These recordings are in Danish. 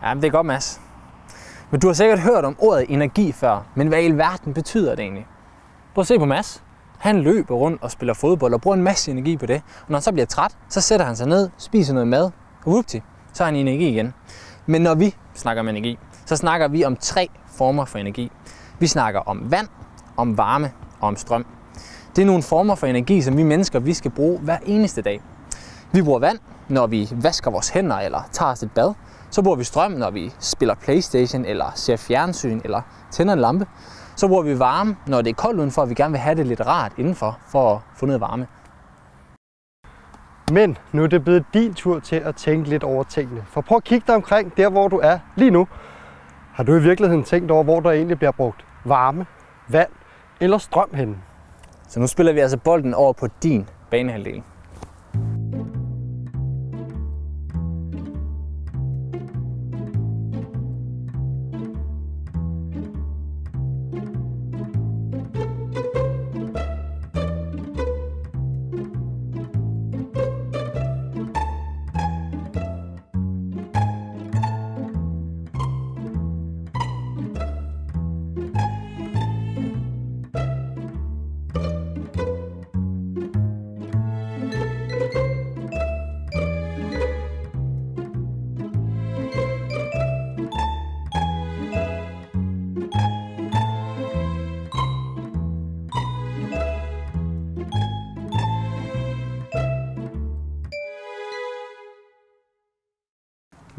Ja, det er godt, Mads. Men du har sikkert hørt om ordet energi før, men hvad i alverden betyder det egentlig? Prøv at se på Mads. Han løber rundt og spiller fodbold og bruger en masse energi på det. Og når han så bliver træt, så sætter han sig ned, spiser noget mad, og whoopty, så har han energi igen. Men når vi snakker om energi, så snakker vi om 3 former for energi. Vi snakker om vand, om varme og om strøm. Det er nogle former for energi, som vi mennesker vi skal bruge hver eneste dag. Vi bruger vand, når vi vasker vores hænder eller tager os et bad. Så bruger vi strøm, når vi spiller PlayStation eller ser fjernsyn eller tænder en lampe. Så bruger vi varme, når det er koldt udenfor, og vi gerne vil have det lidt rart indenfor for at få noget varme. Men nu er det blevet din tur til at tænke lidt over tingene. For prøv at kigge dig omkring der, hvor du er lige nu. Har du i virkeligheden tænkt over, hvor der egentlig bliver brugt varme, vand eller strøm henne? Så nu spiller vi altså bolden over på din banehalvdel.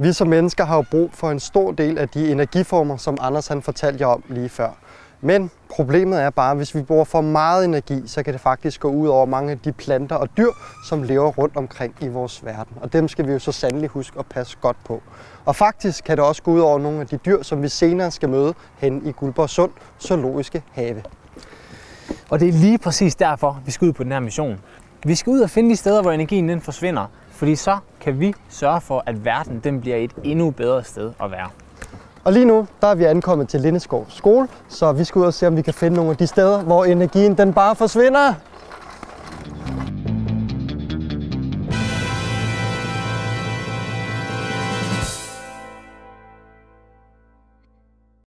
Vi som mennesker har jo brug for en stor del af de energiformer, som Anders han fortalte jer om lige før. Men problemet er bare, at hvis vi bruger for meget energi, så kan det faktisk gå ud over mange af de planter og dyr, som lever rundt omkring i vores verden. Og dem skal vi jo så sandelig huske at passe godt på. Og faktisk kan det også gå ud over nogle af de dyr, som vi senere skal møde hen i Guldborgsund Zoologiske Have. Og det er lige præcis derfor, vi skal ud på den her mission. Vi skal ud og finde de steder, hvor energien den forsvinder. Fordi så kan vi sørge for, at verden den bliver et endnu bedre sted at være. Og lige nu, der er vi ankommet til Lindeskov skole, så vi skal ud og se, om vi kan finde nogle af de steder, hvor energien den bare forsvinder.